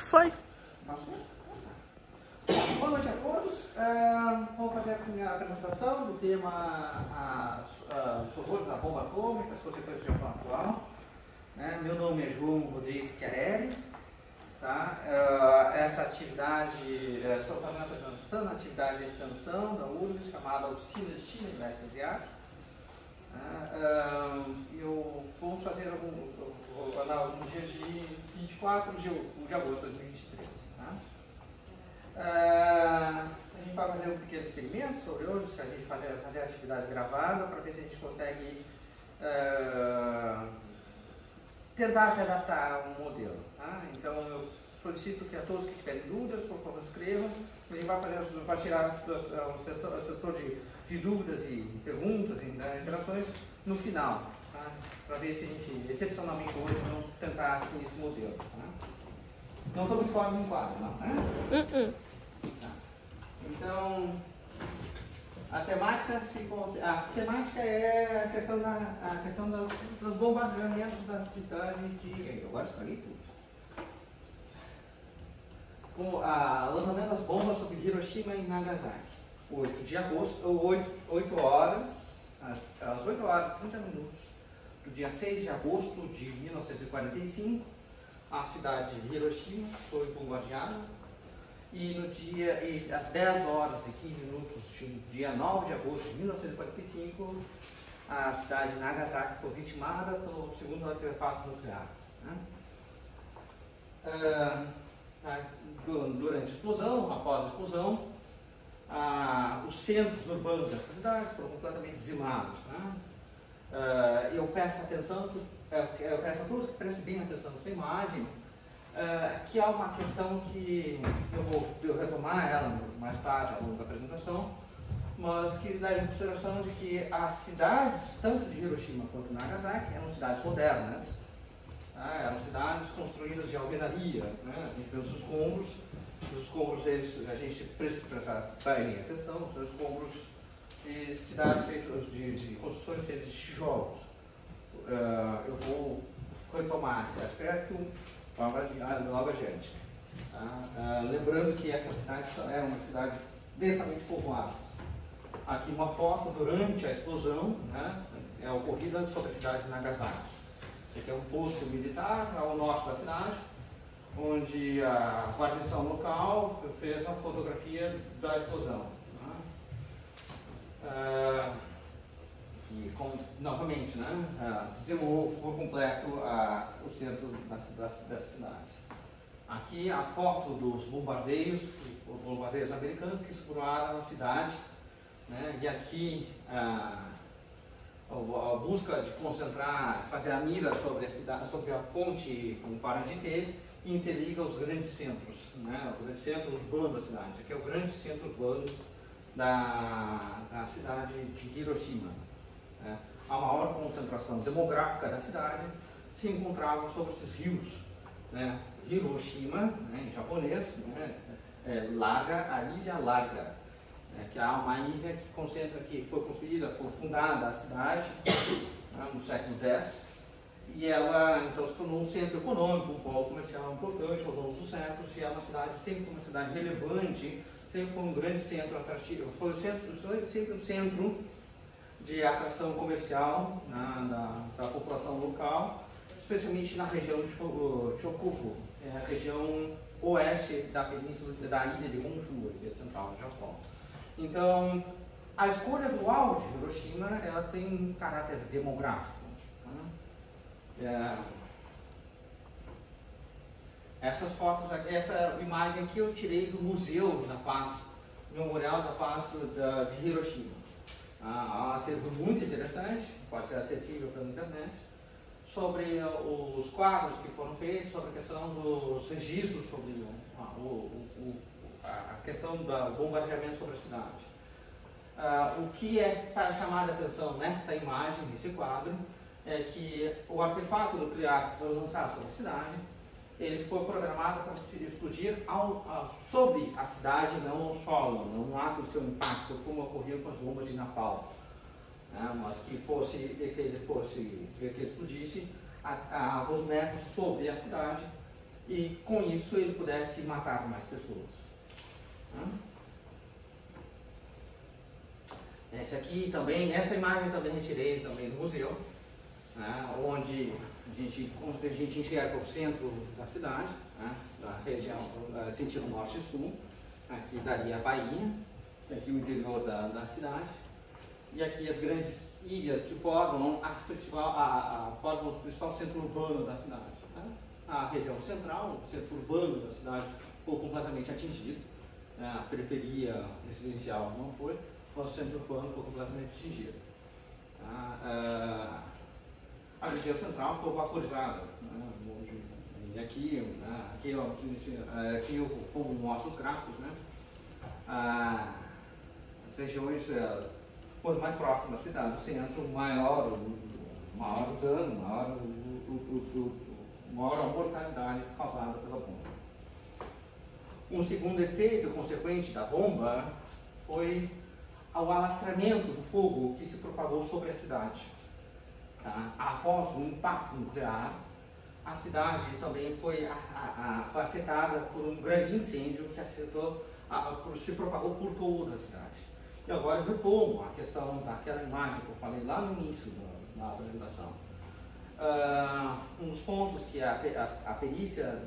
Foi. Tá certo? Boa noite a todos. Vamos fazer a minha apresentação do tema os horrores da bomba atômica, as consequências do plano atual. Meu nome é João Rodrigues Chiarelli. Tá? Essa atividade, estou fazendo a apresentação da atividade de extensão da URGS, chamada Oficina de China e Leste Asiático. Vamos fazer no dia de 24 de agosto de 2023. Tá? A gente vai fazer um pequeno experimento sobre hoje, que a gente fazer a atividade gravada para ver se a gente consegue tentar se adaptar a um modelo. Tá? Então eu solicito que a todos que tiverem dúvidas, por favor, escrevam. A gente vai tirar o setor de dúvidas e perguntas e interações no final, tá? Para ver se a gente, excepcionalmente hoje, não tentar assim esse modelo. Tá? Não estou muito fora do enquadro, não. Né? Tá. Então, a temática é a questão dos bombardeamentos da cidade de... Agora estraguei tudo. Com o lançamento das bombas sobre Hiroshima e Nagasaki. 8 de agosto, 8 horas, às 8 horas e 30 minutos do dia 6 de agosto de 1945, a cidade de Hiroshima foi bombardeada. E às 10 horas e 15 minutos do dia 9 de agosto de 1945, a cidade de Nagasaki foi vitimada pelo segundo artefato nuclear. Durante a explosão, após a explosão, os centros urbanos dessas cidades foram completamente dizimados. Eu peço a todos que prestem bem atenção nessa imagem, que há uma questão que eu vou retomar ela mais tarde ao longo da apresentação, mas que leva em consideração de que as cidades, tanto de Hiroshima quanto Nagasaki, eram cidades modernas, eram cidades construídas de alvenaria. A gente vê os escombros a gente precisa prestar bem atenção, os escombros de cidades feitas de construções feitas de tijolos. Eu vou retomar esse aspecto logo adiante. Lembrando que essas cidades eram cidades densamente povoadas. Aqui uma foto durante a explosão, é ocorrida sobre a cidade de Nagasaki. Esse aqui é um posto militar ao norte da cidade, onde a guarnição local fez a fotografia da explosão. Novamente, dizimou por completo o centro das cidades. Aqui a foto dos bombardeios americanos que exploraram a cidade, e aqui a busca de concentrar, fazer a mira sobre a cidade, sobre a ponte com Paradité, interliga os grandes centros, o grande centro urbano da cidade. Esse aqui é o grande centro urbano da cidade de Hiroshima. A maior concentração demográfica da cidade se encontrava sobre esses rios. Hiroshima, em japonês, larga, a ilha larga, que há uma ilha que concentra, que foi construída, foi fundada a cidade no século X, e ela então se tornou um centro econômico, um polo comercial importante ao longo dos séculos, e é uma cidade, sempre uma cidade relevante, sempre foi um grande centro atrativo, foi sempre um centro de atração comercial da população local, especialmente na região de Shokubu, a região oeste da península da ilha de Honshu, que é central do Japão. Então, a escolha do alvo de Hiroshima, ela tem um caráter demográfico. Essas fotos, essa imagem aqui eu tirei do Museu da Paz, Memorial da Paz de Hiroshima. Há um acervo muito interessante, pode ser acessível pela internet, sobre os quadros que foram feitos, sobre a questão dos registros, sobre a questão do bombardeamento sobre a cidade. O que está chamado a atenção nesta imagem, nesse quadro, é que o artefato nuclear que foi lançado sobre a cidade, ele foi programado para se explodir sobre a cidade, não ao solo, não no ato do seu impacto, como ocorria com as bombas de Napalm. Mas que ele explodisse a alguns metros sobre a cidade, e com isso ele pudesse matar mais pessoas. Essa imagem também retirei também do museu, né, onde a gente enxerga o centro da cidade, né, da região sentido norte e sul. Aqui daria a Bahia, aqui o interior da cidade, e aqui as grandes ilhas que formam formam o principal centro urbano da cidade. Né? A região central, o centro urbano da cidade, foi completamente atingido, né? A periferia residencial não foi, mas o centro urbano foi completamente atingido. A região central foi vaporizada, né? E aqui, como mostra os gráficos, né? As regiões mais próximas da cidade, o centro, maior o dano, maior a mortalidade causada pela bomba. Um segundo efeito consequente da bomba foi o alastramento do fogo que se propagou sobre a cidade. Após o impacto nuclear, a cidade também foi afetada por um grande incêndio que se propagou por toda a cidade. E agora eu retomo a questão daquela imagem que eu falei lá no início da apresentação. Um dos pontos que a perícia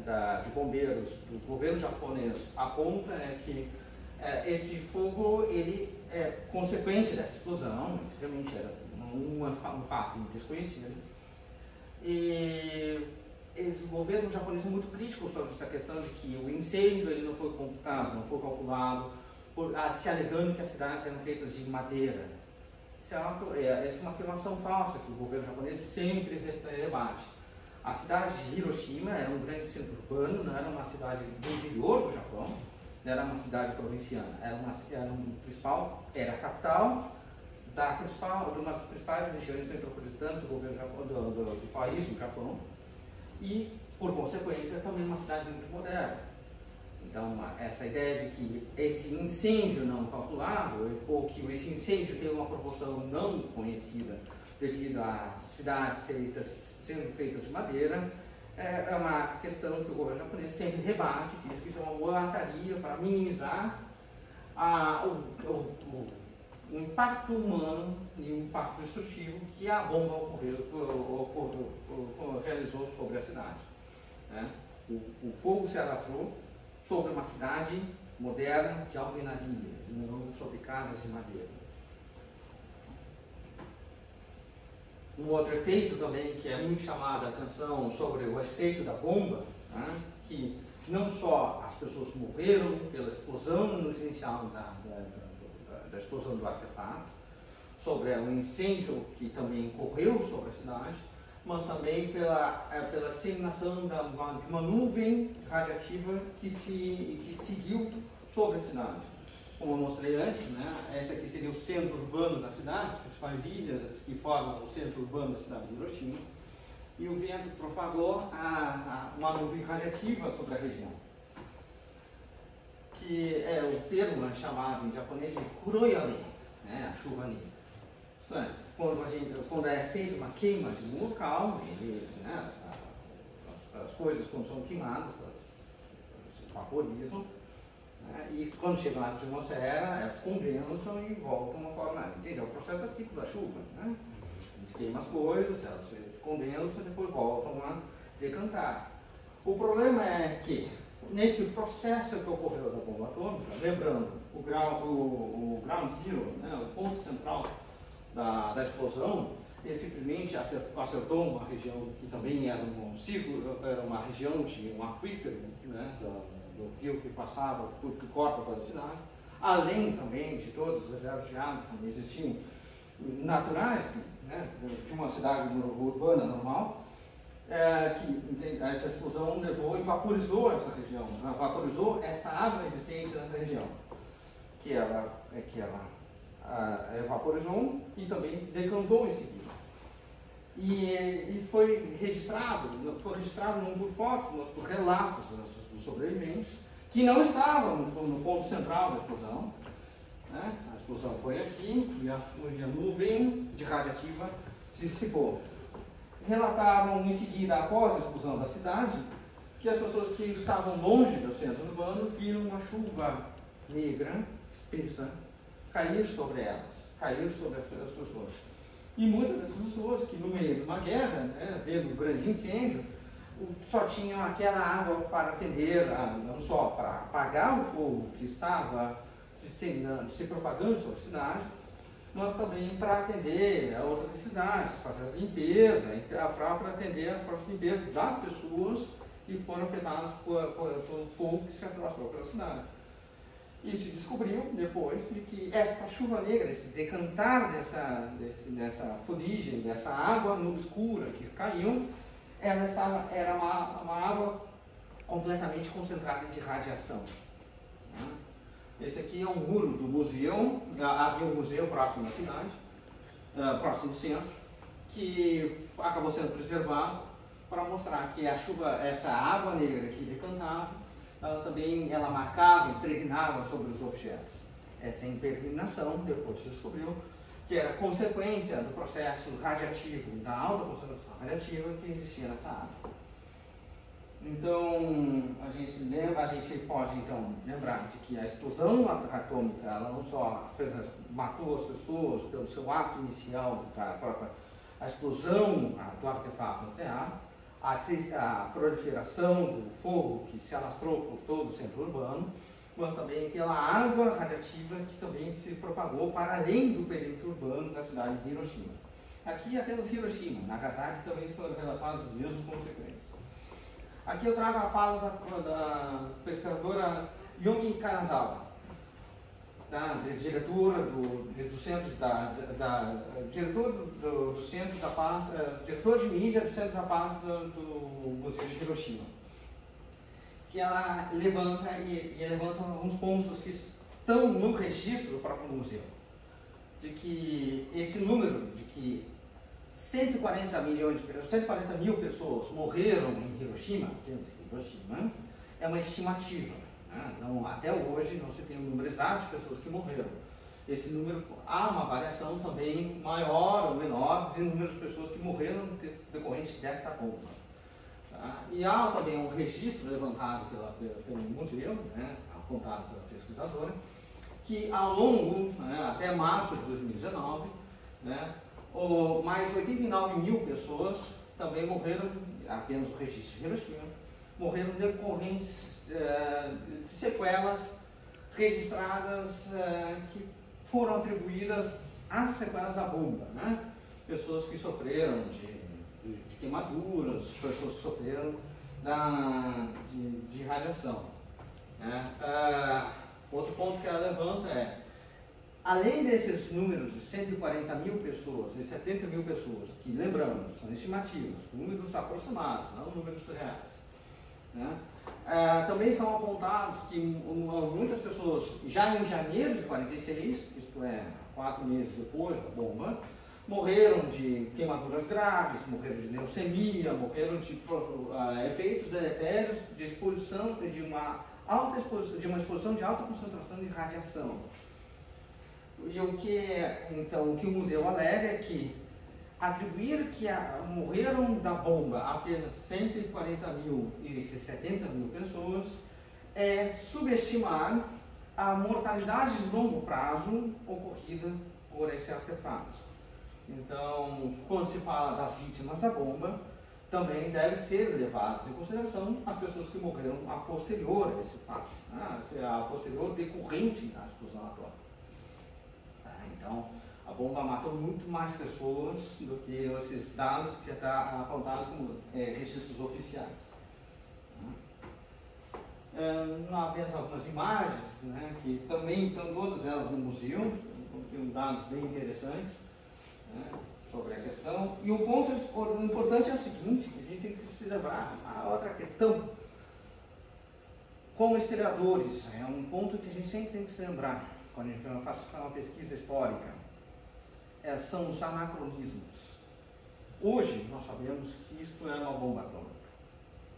de bombeiros do governo japonês aponta é que esse fogo ele é consequência dessa explosão, realmente era um fato desconhecido. E o governo japonês é muito crítico sobre essa questão de que o incêndio ele não foi computado, não foi calculado, se alegando que as cidades eram feitas de madeira. Essa é uma afirmação falsa que o governo japonês sempre rebate. A cidade de Hiroshima era um grande centro urbano, não era uma cidade do interior do Japão, não era uma cidade provinciana, era a capital de uma das principais regiões metropolitanas do país, do Japão, e, por consequência, também uma cidade muito moderna. Então, essa ideia de que esse incêndio não calculado, ou que esse incêndio tem uma proporção não conhecida devido às cidades sendo feitas de madeira, é uma questão que o governo japonês sempre rebate, diz que isso é uma boataria para minimizar o impacto humano e o impacto destrutivo que a bomba realizou sobre a cidade. Né? O fogo se alastrou sobre uma cidade moderna de alvenaria, não sobre casas de madeira. Um outro efeito também que é muito chamado a atenção sobre o efeito da bomba, né? Que não só as pessoas morreram pela explosão inicial da explosão do artefato, sobre o incêndio que também ocorreu sobre a cidade, mas também pela disseminação de uma nuvem radiativa que seguiu sobre a cidade. Como eu mostrei antes, né, esse aqui seria o centro urbano da cidade, as principais ilhas que formam o centro urbano da cidade de Hiroshima, e o vento propagou uma nuvem radiativa sobre a região, que é o termo chamado em japonês de kuroyame, né, a chuva negra. Isto é, quando é feita uma queima de um local, né, as coisas quando são queimadas, elas se vaporizam, né, e quando chegam na atmosfera, elas condensam e voltam a forma. Entende? É o processo típico da chuva. Né? A gente queima as coisas, elas se condensam e depois voltam a decantar. O problema é que, nesse processo que ocorreu da bomba atômica, lembrando, o ground zero, né, o ponto central da explosão, ele simplesmente acertou uma região que também era um círculo, era uma região de um aquífero, né, do rio que passava, que corta toda a cidade, além também de todas as reservas de água que também existiam naturais, né, de uma cidade urbana normal, que essa explosão levou e vaporizou essa região, vaporizou esta água existente nessa região, que ela evaporizou e também decantou em seguida. E foi registrado não por fotos, mas por relatos dos sobreviventes, que não estavam no ponto central da explosão. Né? A explosão foi aqui e a nuvem de radiativa se dissipou. Relatavam em seguida, após a explosão da cidade, que as pessoas que estavam longe do centro urbano viram uma chuva negra, espessa, cair sobre elas, cair sobre as pessoas. E muitas dessas pessoas que no meio de uma guerra, né, vendo um grande incêndio, só tinham aquela água para atender, não só para apagar o fogo que estava se propagando sobre a cidade, mas também para atender a outras necessidades, fazer a limpeza, para atender as próprias limpezas das pessoas que foram afetadas pelo fogo que se alastrou pela cidade. E se descobriu depois de que essa chuva negra, esse decantar dessa fuligem, dessa água escura que caiu, era uma água completamente concentrada de radiação. Esse aqui é um muro do museu. Havia um museu próximo da cidade, próximo do centro, que acabou sendo preservado para mostrar que essa água negra que decantava, ela marcava, impregnava sobre os objetos. Essa impregnação, depois se descobriu que era consequência do processo radiativo, da alta concentração radiativa que existia nessa água. Então, a gente pode então lembrar de que a explosão atômica, ela não só matou as pessoas pelo seu ato inicial, a explosão do artefato nuclear, a proliferação do fogo que se alastrou por todo o centro urbano, mas também pela água radiativa que também se propagou para além do perímetro urbano da cidade de Hiroshima. Aqui apenas Hiroshima, Nagasaki também foram relatadas as mesmas consequências. Aqui eu trago a fala da pesquisadora Yumi Kanazawa, diretora do Centro da Paz, diretora de mídia do Centro da Paz do Museu de Hiroshima, que ela levanta alguns pontos que estão no registro do próprio museu, de que esse número de que 140 mil pessoas morreram em Hiroshima, é uma estimativa. Não, até hoje não se tem um número exato de pessoas que morreram. Esse número, há uma variação também maior ou menor de número de pessoas que morreram decorrente desta bomba. E há também um registro levantado pelo museu, apontado pela pesquisadora, que ao longo, até março de 2019, mais 89 mil pessoas também morreram, apenas no registro de Hiroshima, morreram decorrentes de sequelas registradas que foram atribuídas às sequelas da bomba. Pessoas que sofreram de queimaduras, pessoas que sofreram de radiação. Outro ponto que ela levanta é, além desses números de 140 mil pessoas e 70 mil pessoas, que lembramos, são estimativos, números aproximados, não números reais, também são apontados que muitas pessoas, já em janeiro de 46, isto é, 4 meses depois da bomba, morreram de queimaduras graves, morreram de leucemia, morreram de efeitos deletérios de exposição, de uma exposição de alta concentração de radiação. E o que o museu alega é que atribuir que morreram da bomba apenas 140 mil e 70 mil pessoas é subestimar a mortalidade de longo prazo ocorrida por esse artefato. Então, quando se fala das vítimas da bomba, também deve ser levadas em consideração as pessoas que morreram a posterior a esse fato, a posterior decorrente da explosão atômica. Então, a bomba matou muito mais pessoas do que esses dados que estão apontados como registros oficiais. Não apenas algumas imagens, que também estão todas elas no museu, tem dados bem interessantes sobre a questão. E um ponto importante é o seguinte, que a gente tem que se lembrar, a outra questão, como historiadores, é um ponto que a gente sempre tem que se lembrar, quando a gente faz uma pesquisa histórica, são os anacronismos. Hoje nós sabemos que isto era uma bomba atômica.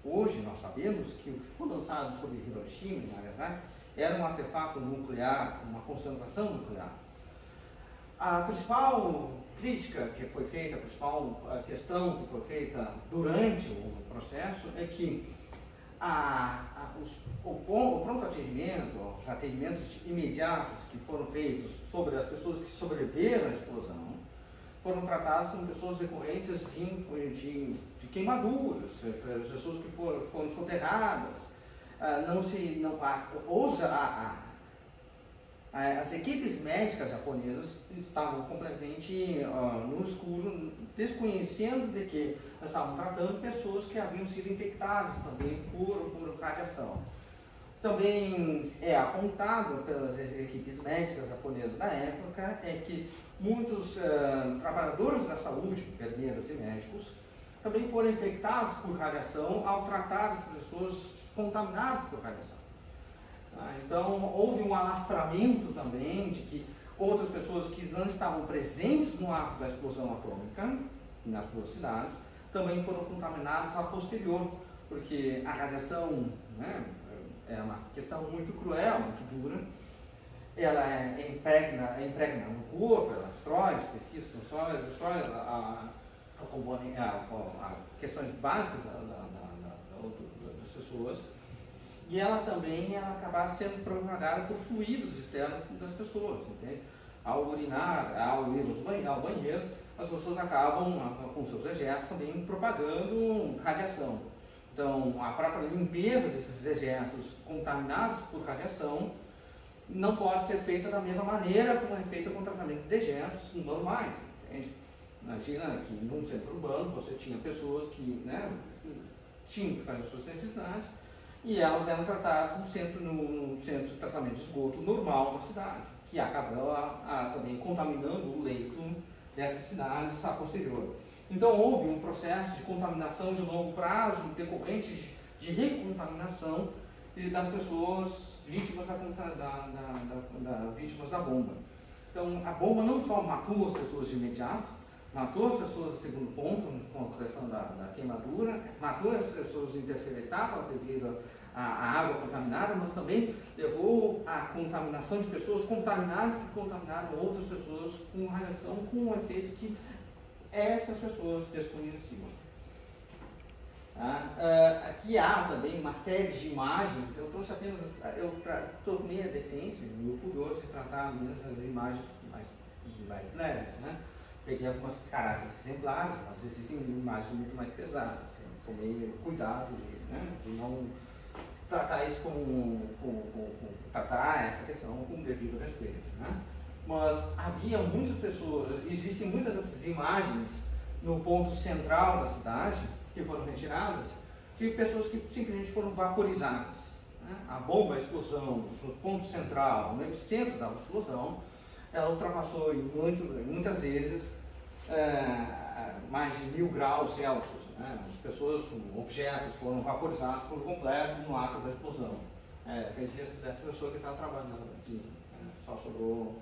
Hoje nós sabemos que o que foi lançado sobre Hiroshima e Nagasaki era um artefato nuclear, uma concentração nuclear. A principal crítica que foi feita, a principal questão que foi feita durante o processo é que o pronto atendimento, os atendimentos imediatos que foram feitos sobre as pessoas que sobreviveram à explosão, foram tratadas como pessoas decorrentes de queimaduras, pessoas que foram soterradas. As equipes médicas japonesas estavam completamente no escuro, desconhecendo de que estavam tratando pessoas que haviam sido infectadas também por radiação. Também é apontado pelas equipes médicas japonesas da época que muitos trabalhadores da saúde, enfermeiros e médicos, também foram infectados por radiação ao tratar as pessoas contaminadas por radiação. Então, houve um alastramento também de que outras pessoas que não estavam presentes no ato da explosão atômica, nas duas cidades, também foram contaminadas a posterior, porque a radiação, né, é uma questão muito cruel, muito dura. Ela impregna no corpo, ela destrói os tecidos, destrói questões básicas das pessoas. E ela também acaba sendo propagada por fluidos externos das pessoas, entende? Ao urinar, ao ir ao banheiro, as pessoas acabam, com seus dejetos, também propagando radiação. Então, a própria limpeza desses dejetos contaminados por radiação não pode ser feita da mesma maneira como é feita com o tratamento de dejetos normais, entende? Imagina que num centro urbano você tinha pessoas que, né, tinham que fazer as suas necessidades, e elas eram tratadas no centro de tratamento de esgoto normal da cidade, que acabou também contaminando o leito dessas cidades a posterior. Então houve um processo de contaminação de longo prazo, decorrente de recontaminação das pessoas vítimas vítimas da bomba. Então a bomba não só matou as pessoas de imediato, matou as pessoas em segundo ponto, com a correção da queimadura, matou as pessoas em terceira etapa devido à água contaminada, mas também levou à contaminação de pessoas contaminadas que contaminaram outras pessoas com radiação, com um efeito que essas pessoas desconheciam. Aqui há também uma série de imagens, eu trouxe apenas, estou meio decente, meu pudor de tratar essas imagens mais leves, né? Peguei alguns caráteres exemplares, mas existem imagens muito mais pesadas. Tomei cuidado de não tratar isso tratar essa questão com devido respeito, né? Mas havia muitas pessoas, existem muitas dessas imagens no ponto central da cidade que foram retiradas, de pessoas que simplesmente foram vaporizadas, né? A bomba, a explosão, no ponto central, no centro da explosão, ela ultrapassou muitas vezes mais de 1000 graus Celsius, né? As pessoas, objetos foram vaporizados por completo no ato da explosão. Dessa pessoa que estava trabalhando aqui, né? Só sobrou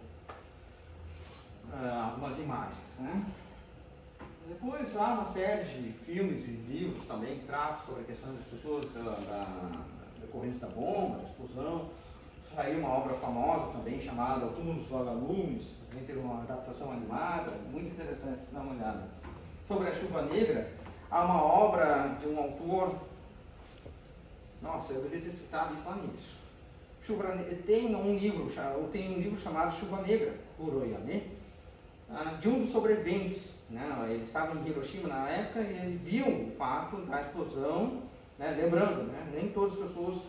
algumas imagens, né? Depois há uma série de filmes e livros também que tratam sobre a questão das pessoas, da decorrência da bomba, da explosão. Saiu uma obra famosa também chamada O Túmulo dos Vagalumes, também teve uma adaptação animada, muito interessante, dá uma olhada. Sobre a Chuva Negra, há uma obra de um autor, nossa, eu deveria ter citado isso lá nisso. Tem um livro chamado Chuva Negra, Kuroyame, de um dos sobreviventes, né? Ele estava em Hiroshima na época e ele viu o fato da explosão, né? Lembrando, né? Nem todas as pessoas,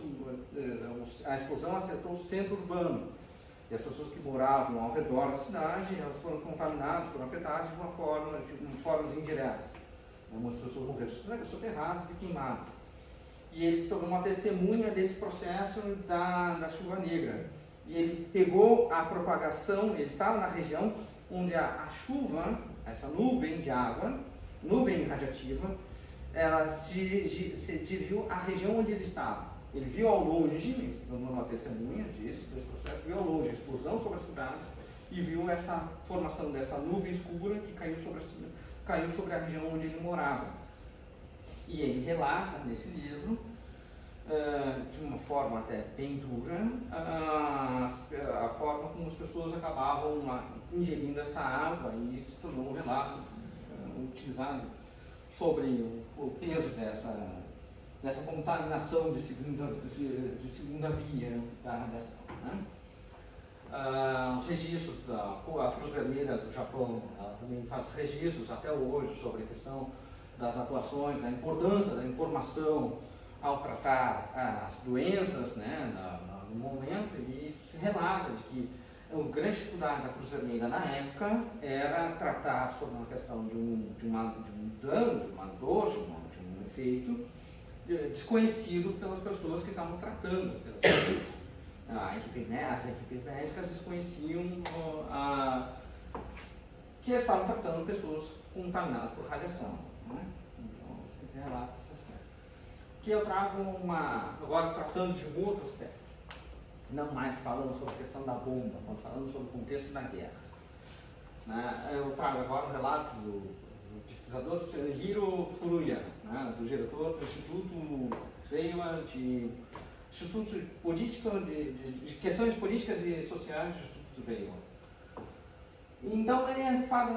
a explosão acertou o centro urbano, e as pessoas que moravam ao redor da cidade, elas foram contaminadas, foram afetadas de formas indiretas. Muitas pessoas morreram soterradas e queimadas. E ele se tornou uma testemunha desse processo da Chuva Negra. E ele pegou a propagação, ele estava na região onde a chuva, essa nuvem de água, nuvem radiativa, ela se dirigiu à região onde ele estava. Ele viu ao longe, se tornou uma testemunha desse processo, viu ao longe a explosão sobre a cidade e viu essa formação dessa nuvem escura que caiu sobre a região onde ele morava. E ele relata nesse livro, de uma forma até bem dura, a forma como as pessoas acabavam ingerindo essa água, e se tornou um relato utilizado sobre o peso nessa contaminação de segunda via da radiação. Né? Os registros a Cruz Vermelha do Japão, ela também faz registros até hoje sobre a questão das atuações, da importância da informação ao tratar as doenças, né, no momento, e se relata de que a grande dificuldade da Cruz Vermelha na época era tratar sobre uma questão de um dano, de uma dor, de um efeito desconhecido pelas pessoas que estavam tratando pelas pessoas. As equipes médicas desconheciam que estavam tratando pessoas contaminadas por radiação. Né? Então, sempre relata esse aspecto. Que eu trago agora tratando de um outro aspecto. Não mais falando sobre a questão da bomba, mas falando sobre o contexto da guerra. Né? Eu trago agora um relato do pesquisador Senhiro Furuya, né? Do diretor do Instituto Reiwa de Instituto de Questões Políticas e Sociais do Instituto Reiwa. Então ele faz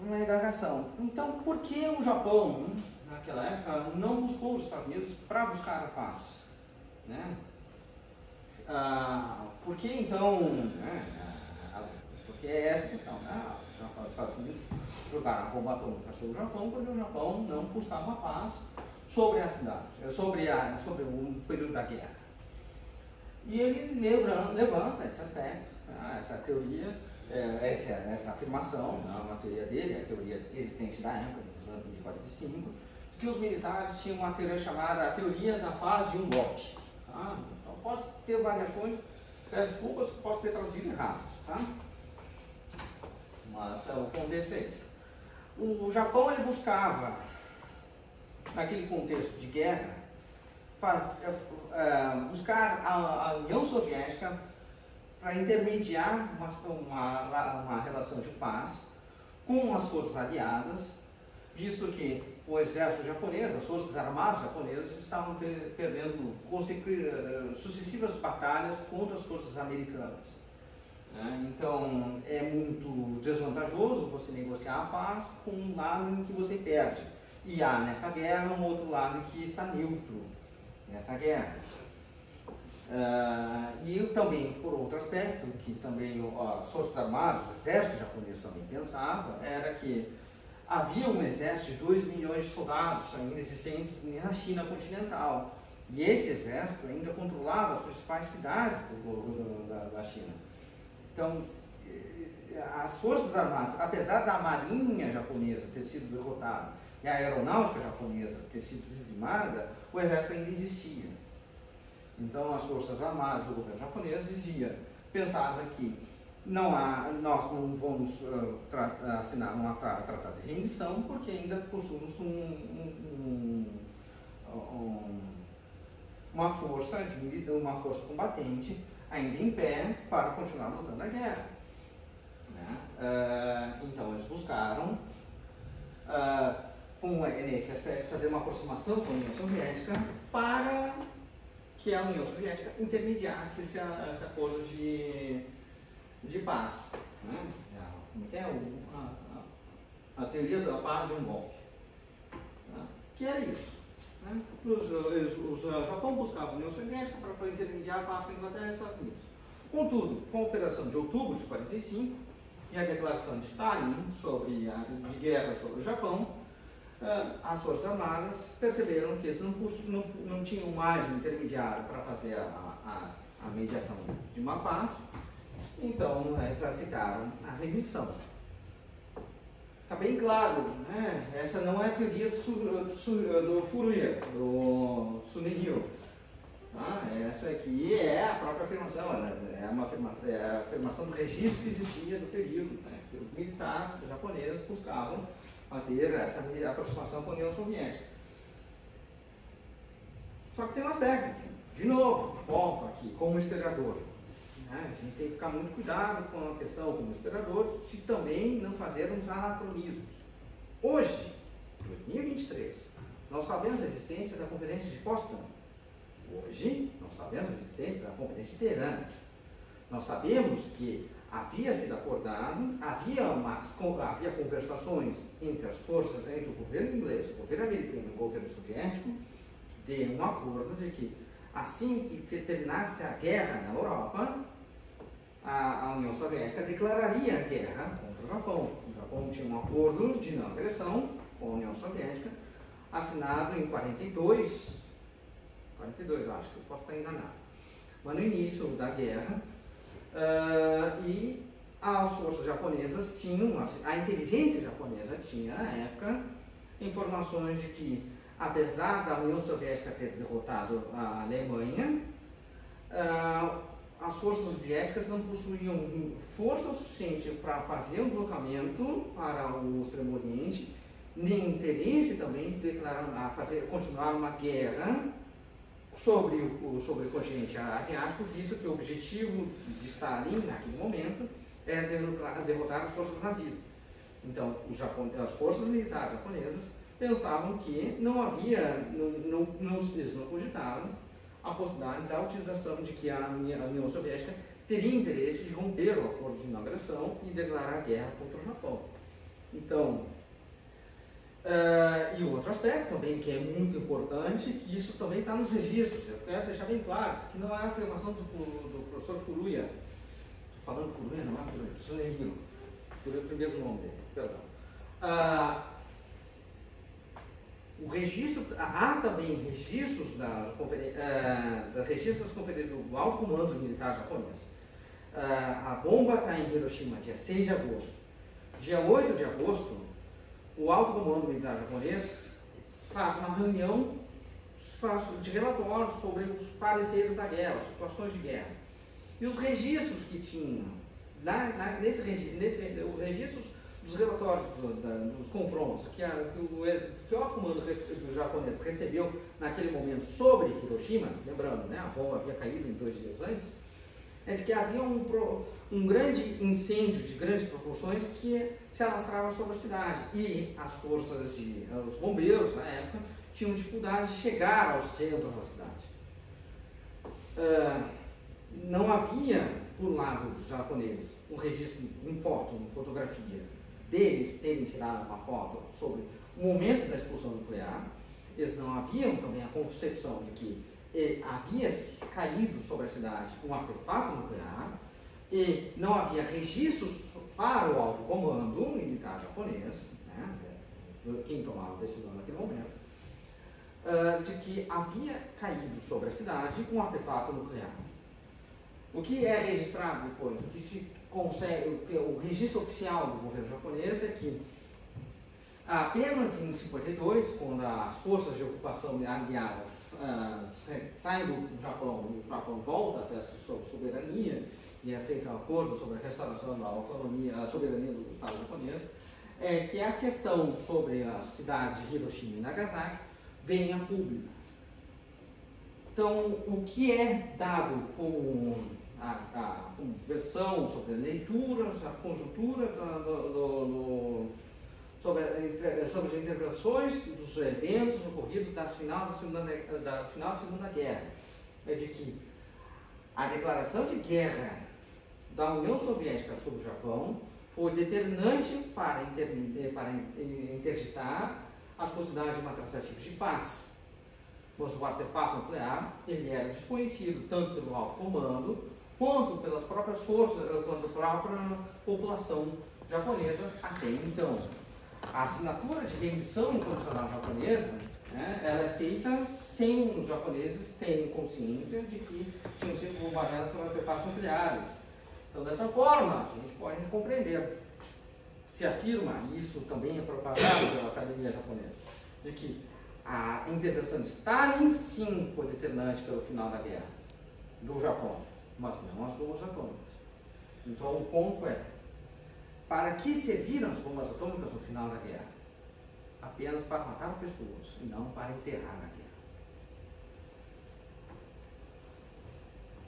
uma indagação. Então, por que o Japão, naquela época, não buscou os Estados Unidos para buscar a paz? Né? Por que então, porque é essa a questão, né? Os Estados Unidos jogaram a bomba atômica sobre o Japão porque o Japão não buscava a paz sobre a cidade, sobre o período da guerra. E ele levanta esse aspecto, essa teoria, essa afirmação, uma teoria dele, a teoria existente da época, dos anos de 45, que os militares tinham uma teoria chamada a teoria da paz de um golpe. Tá? Então pode ter variações, peço desculpas, posso ter traduzido errado. Tá? Mas o contexto é esse. O Japão ele buscava, naquele contexto de guerra, buscar a União Soviética para intermediar uma relação de paz com as forças aliadas, visto que o exército japonês, as forças armadas japonesas, estavam perdendo sucessivas batalhas contra as forças americanas. Então é muito desvantajoso você negociar a paz com um lado em que você perde, e há nessa guerra um outro lado que está neutro nessa guerra. E também, por outro aspecto, que também as forças armadas, o exército japonês também pensava, era que havia um exército de 2 milhões de soldados ainda existentes na China continental, e esse exército ainda controlava as principais cidades da China. Então, as forças armadas, apesar da marinha japonesa ter sido derrotada e a aeronáutica japonesa ter sido dizimada, o exército ainda existia. Então, as forças armadas do governo japonês pensavam que nós não vamos assinar um tratado de rendição porque ainda possuímos uma força combatente ainda em pé para continuar lutando a guerra. Né? Então eles buscaram, nesse aspecto, fazer uma aproximação com a União Soviética para que a União Soviética intermediasse esse acordo de paz. Né? A teoria da paz de um golpe. Né? Que era isso. Né? O Japão buscava a União Soviética para intermediar a paz com a Inglaterra e os Estados Unidos. Contudo, com a Operação de Outubro de 45 e a declaração de Stalin de guerra sobre o Japão, as Forças Armadas perceberam que eles não tinham mais um intermediário para fazer a mediação de uma paz, então eles aceitaram a rendição. Está bem claro, né? Essa não é a teoria do Furuya, do Sunehiro. Tá? Essa aqui é a própria afirmação, é a afirmação do registro que existia do período, né? Que os militares japoneses buscavam fazer essa aproximação com a União Soviética. Só que tem um aspecto, assim, de novo, volto aqui, como historiador. Né? A gente tem que ficar muito cuidado com a questão como historiador, de também não fazer uns anacronismos. Hoje, 2023, nós sabemos a existência da Conferência de Potsdam. Hoje, nós sabemos a existência da Conferência de Teherã. Nós sabemos que havia sido acordado, havia conversações entre as forças, entre o governo inglês, o governo americano e o governo soviético, de um acordo de que assim que terminasse a guerra na Europa, a União Soviética declararia guerra contra o Japão. O Japão tinha um acordo de não agressão com a União Soviética, assinado em 42, eu acho que eu posso estar enganado, mas no início da guerra, e as forças japonesas tinham, a inteligência japonesa tinha na época informações de que, apesar da União Soviética ter derrotado a Alemanha, as forças soviéticas não possuíam força suficiente para fazer um deslocamento para o Extremo Oriente, nem interesse também de continuar uma guerra sobre o continente asiático, visto que o objetivo de Stalin naquele momento era derrotar as forças nazistas. Então, as forças militares japonesas pensavam que não havia, eles não cogitaram a possibilidade da utilização de que a União Soviética teria interesse de romper o acordo de não agressão e declarar guerra contra o Japão. Então, e o outro aspecto também que é muito importante, que isso também está nos registros, eu quero deixar bem claro, isso aqui não é a afirmação do professor Furuya, estou falando Furuya, não é Furuya, Tsunehiro, Furuya é o primeiro nome dele, perdão. O registro, há também registros registros das conferências do Alto Comando Militar Japonês. A bomba cai em Hiroshima dia 6 de agosto. Dia 8 de agosto, o Alto Comando Militar Japonês faz uma reunião de relatórios sobre os pareceres da guerra, as situações de guerra. E os registros que tinham, os registros dos relatórios dos confrontos que o Alto Comando japonês recebeu naquele momento sobre Hiroshima, lembrando, né, a bomba havia caído em 2 dias antes, é de que havia um grande incêndio de grandes proporções que se alastrava sobre a cidade e as forças os bombeiros na época tinham dificuldade de chegar ao centro da cidade. Não havia, por lado dos japoneses, um registro em foto, uma fotografia deles terem tirado uma foto sobre o momento da explosão nuclear. Eles não haviam também a concepção de que havia caído sobre a cidade um artefato nuclear e não havia registros para o alto comando militar japonês, né, quem tomava a decisão naquele momento, de que havia caído sobre a cidade um artefato nuclear. O que é registrado depois, o que se consegue, o registro oficial do governo japonês é que apenas em 52, quando as forças de ocupação aliadas saem do Japão, o Japão volta a ter a sua soberania e é feito um acordo sobre a restauração da autonomia, a soberania do Estado japonês, que a questão sobre as cidades de Hiroshima e Nagasaki vem a público. Então, o que é dado como a versão sobre leituras, a conjuntura sobre as interpretações dos eventos ocorridos da final da Segunda Guerra, é de que a declaração de guerra da União Soviética sobre o Japão foi determinante para interditar as possibilidades de uma tratativa de paz. Mas o artefato nuclear ele era desconhecido tanto pelo alto comando quanto pelas próprias forças, quanto pela própria população japonesa até então. A assinatura de rendição incondicional japonesa, né, ela é feita sem os japoneses terem consciência de que tinham sido bombardeados por artefatos nucleares. Então, dessa forma, a gente pode compreender, se afirma, e isso também é propagado pela Academia Japonesa, de que a intervenção de Stalin, sim, foi determinante pelo final da guerra do Japão, mas não as bombas atômicas. Então, o ponto é, para que serviram as bombas atômicas no final da guerra? Apenas para matar pessoas, e não para enterrar a guerra.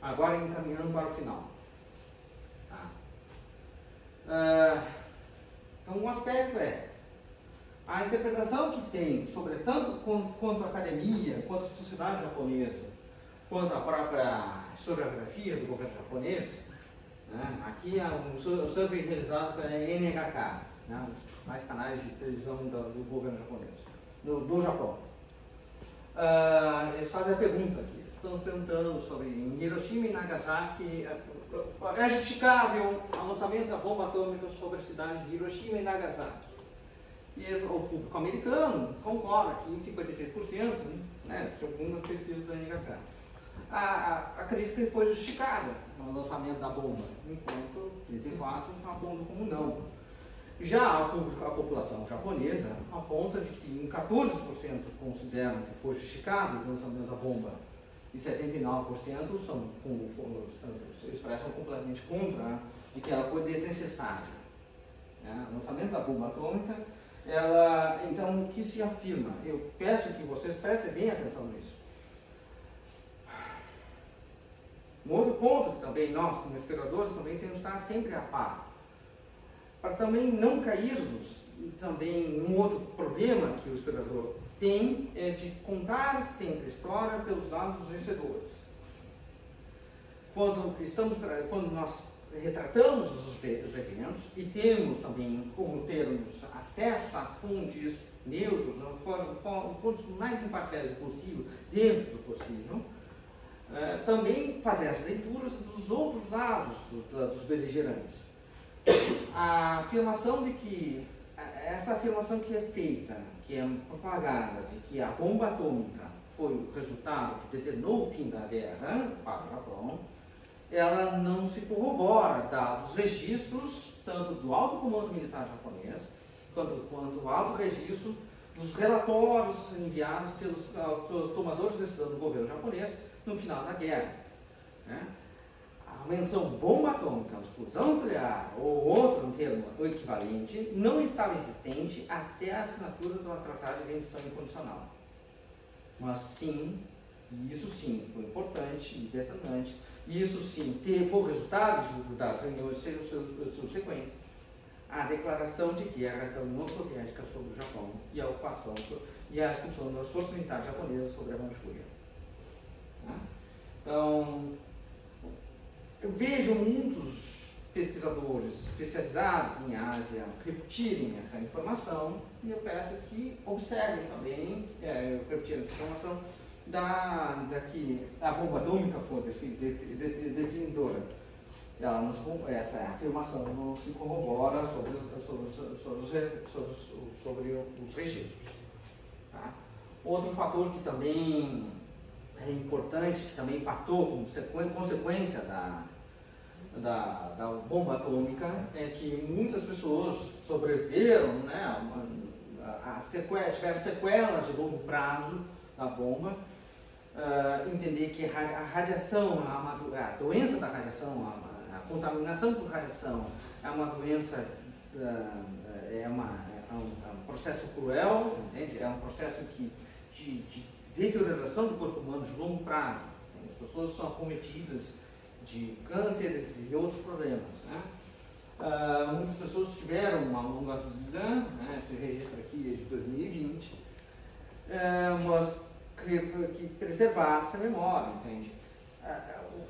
Agora, encaminhando para o final. Então, um aspecto é a interpretação que tem, sobre tanto quanto a academia, quanto a sociedade japonesa, quanto a própria historiografia do governo japonês, né? Aqui é um survey realizado pela NHK, né? Os mais canais de televisão do governo japonês, do Japão. eles fazem a pergunta aqui. Estão perguntando sobre Hiroshima e Nagasaki. É justificável o lançamento da bomba atômica sobre a cidade de Hiroshima e Nagasaki? E o público americano concorda que em 56%, né, segundo a pesquisa da NHK, acredita que foi justificada o lançamento da bomba, enquanto 34% apontam como não. Já a população japonesa aponta de que em 14% consideram que foi justificado o lançamento da bomba e 79% se expressam completamente contra, de que ela foi desnecessária. O lançamento da bomba atômica, então, o que se afirma? Eu peço que vocês prestem bem atenção nisso. Um outro ponto que também nós, como historiadores, também temos que estar sempre a par, para também não cairmos também um outro problema que o historiador tem, é de contar sempre a história pelos lados dos vencedores. Quando nós retratamos os eventos e temos também como termos acesso a fontes neutras, fontes mais imparciais possível, dentro do possível, também fazer as leituras dos outros lados dos beligerantes. Essa afirmação que é feita, que é propagada, de que a bomba atômica foi o resultado que determinou o fim da guerra para o Japão, ela não se corrobora, dados os registros, tanto do alto comando militar japonês, quanto o alto registro dos relatórios enviados pelos tomadores de decisão do governo japonês no final da guerra. A menção bomba atômica, explosão nuclear ou outro termo equivalente não estava existente até a assinatura do Tratado de Rendição Incondicional. Mas sim, e isso sim foi importante e determinante, e isso sim foi o resultado das reuniões subsequentes, a declaração de guerra da União Soviética sobre o Japão e a ocupação e a expulsão das forças militares japonesas sobre a Manchúria. Então, eu vejo muitos pesquisadores especializados em Ásia repetirem essa informação e eu peço que observem também, repetirem essa informação, que a bomba atômica foi definidora. Essa afirmação não se corrobora sobre os registros. Tá? Outro fator que também é importante, que também impactou como consequência da bomba atômica, é que muitas pessoas sobreviveram, né, tiveram sequelas de longo prazo da bomba. Entender que a radiação, a doença da radiação, a contaminação por radiação é uma doença, é um processo cruel, entende? É um processo de deterioração do corpo humano de longo prazo. As pessoas são acometidas de cânceres e outros problemas. Muitas pessoas tiveram uma longa vida, né? Esse registro aqui é de 2020, mas que preservar essa memória, entende?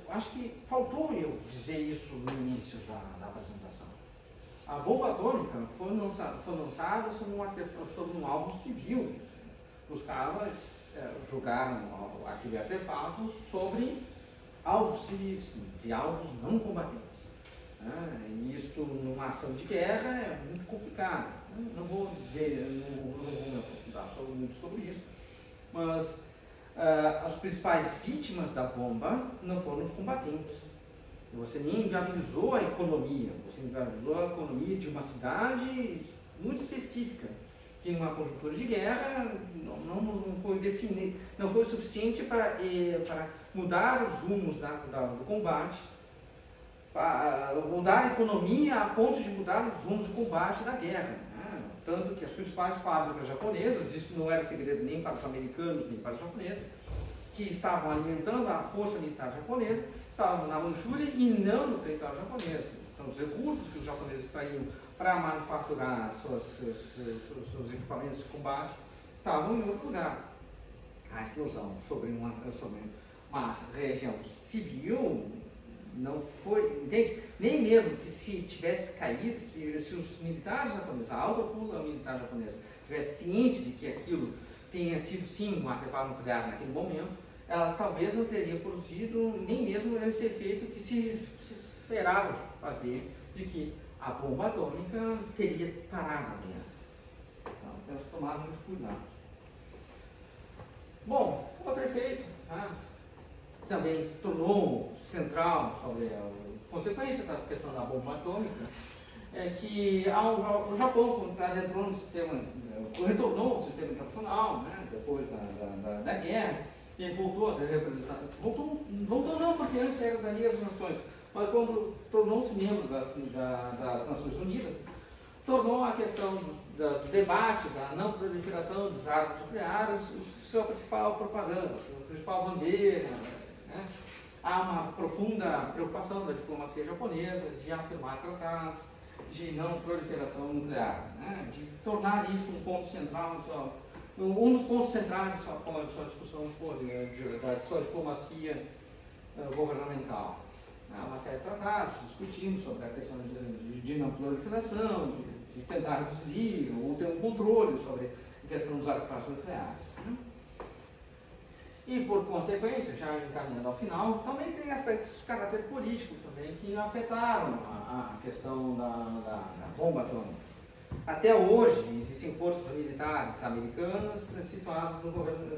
Acho que faltou eu dizer isso no início da apresentação. A bomba atômica foi lançada sobre um alvo civil. Os caras jogaram aquele artefato sobre alvos civis, de alvos não combatentes. E isto, numa ação de guerra, é muito complicado. Não vou me aprofundar muito sobre isso, mas as principais vítimas da bomba não foram os combatentes. Você nem inviabilizou a economia, você inviabilizou a economia de uma cidade muito específica, que numa conjuntura de guerra não foi definido, não foi suficiente para mudar os rumos do combate, para mudar a economia a ponto de mudar os rumos do combate da guerra. Tanto que as principais fábricas japonesas, isso não era segredo nem para os americanos nem para os japoneses, que estavam alimentando a força militar japonesa, estavam na Manchúria e não no território japonês. Então, os recursos que os japoneses extraíam para manufaturar seus equipamentos de combate estavam em outro lugar. A explosão sobre uma região civil não foi, entende? Nem mesmo que se tivesse caído, se os militares japoneses, a alta cúpula militar japonesa, tivesse ciente de que aquilo tenha sido sim um artefato nuclear naquele momento, ela talvez não teria produzido nem mesmo esse efeito que se esperava fazer, de que a bomba atômica teria parado a guerra. Então temos que tomar muito cuidado. Bom, outro efeito, né, também se tornou central sobre a consequência da questão da bomba atômica, é que o Japão, quando entrou no sistema, retornou ao sistema internacional, né, depois da guerra, e voltou a representar. Voltou não, porque antes era da Liga das Nações, mas quando tornou-se membro das Nações Unidas, tornou a questão do debate da não proliferação das armas nucleares sua principal propaganda, sua principal bandeira. Né? Há uma profunda preocupação da diplomacia japonesa de afirmar tratados de não proliferação nuclear, né? De tornar isso um ponto central, um dos pontos centrais de sua discussão, da sua diplomacia governamental. Há uma série de tratados discutindo sobre a questão de não proliferação, de tentar reduzir ou ter um controle sobre a questão dos artefatos nucleares. Né? E, por consequência, já encaminhando ao final, também tem aspectos de caráter político também que afetaram a questão da bomba atômica. Até hoje, existem forças militares americanas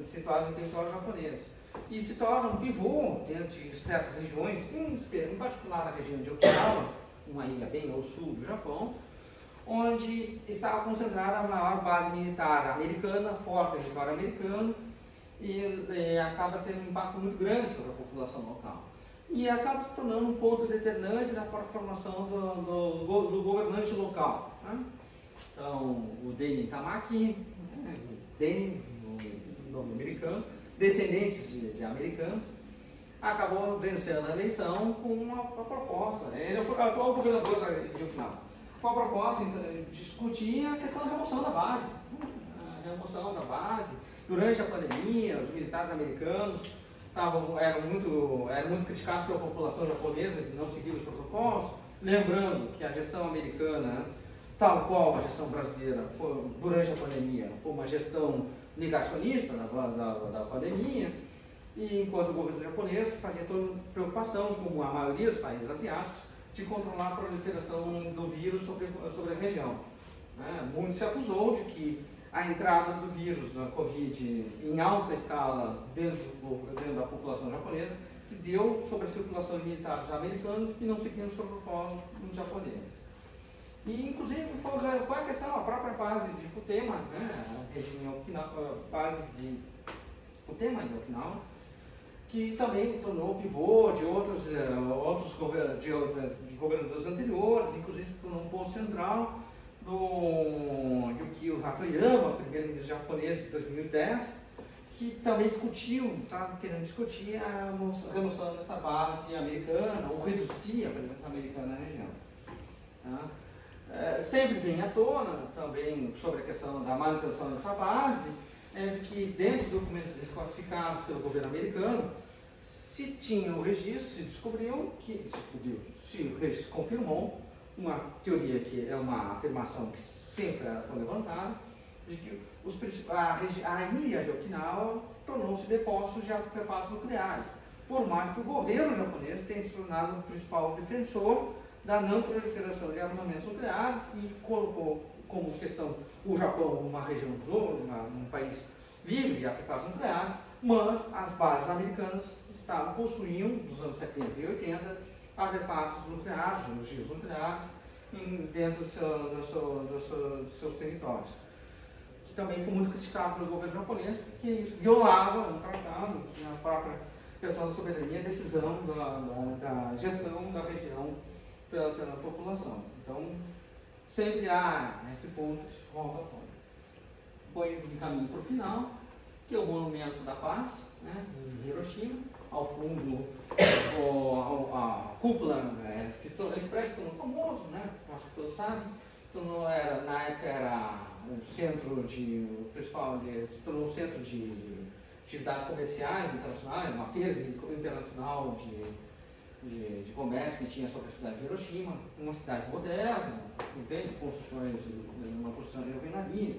situadas em território japonês e se tornam um pivô dentro de certas regiões, em particular a região de Okinawa, uma ilha bem ao sul do Japão, onde estava concentrada a maior base militar americana, forte território americano, e acaba tendo um impacto muito grande sobre a população local. E acaba se tornando um ponto determinante da própria formação do governante local. Né? Então, o Denny Tamaki, Denny, no nome americano, descendentes de americanos, acabou vencendo a eleição com uma proposta. Ele é o atual governador de Okinawa. Com a proposta de discutir a questão da remoção da base. A remoção da base. Durante a pandemia, os militares americanos eram muito criticados pela população japonesa de não seguir os protocolos, lembrando que a gestão americana, tal qual a gestão brasileira durante a pandemia, foi uma gestão negacionista da pandemia, e enquanto o governo japonês fazia toda preocupação, como a maioria dos países asiáticos, de controlar a proliferação do vírus sobre a região. Muito se acusou de que a entrada do vírus, da Covid, em alta escala dentro da população japonesa, se deu sobre a circulação de militares americanos que não seguiam os protocolos japoneses. E, inclusive, foi a questão, a própria base de Futema, né, a base de Futema em Okinawa, que também tornou pivô de outros governadores anteriores, inclusive tornou um ponto central do Yukio Hatoyama, primeiro-ministro japonês de 2010, que também estava querendo discutir a remoção dessa base americana, ou reduzir a presença americana na região. Sempre vem à tona também sobre a questão da manutenção dessa base, de que dentro dos documentos desclassificados pelo governo americano, se tinha o registro, se confirmou uma teoria que é uma afirmação que sempre foi levantada, de que a ilha de Okinawa tornou-se depósito de artefatos nucleares, por mais que o governo japonês tenha se tornado o principal defensor da não proliferação de armamentos nucleares e colocou como questão o Japão uma região do ouro, um país livre de artefatos nucleares, mas as bases americanas possuíam, dos anos 70 e 80, artefatos nucleares, ogivos nucleares, dentro dos seus territórios. Que também foi muito criticado pelo governo japonês, porque isso violava um tratado, que a própria questão da soberania, a decisão da gestão da região pela população. Então, sempre há esse ponto que se coloca fora. Depois, de caminho para o final, que é o Monumento da Paz, né, em Hiroshima. Ao fundo, a cúpula, esse prédio tornou famoso, né? Acho que todos sabem. Na época era um centro se tornou um centro de atividades comerciais internacionais, uma feira internacional de comércio que tinha sobre a cidade de Hiroshima, uma cidade moderna, entende? Uma construção de alvenaria.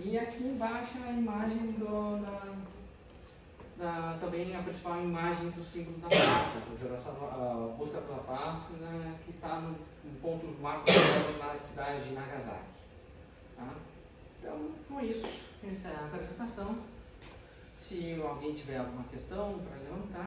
E aqui embaixo a imagem também a principal imagem do símbolo da paz, a busca pela paz, né, que está no ponto macro na cidade de Nagasaki. Tá? Então, com isso, essa é a apresentação. Se alguém tiver alguma questão para levantar,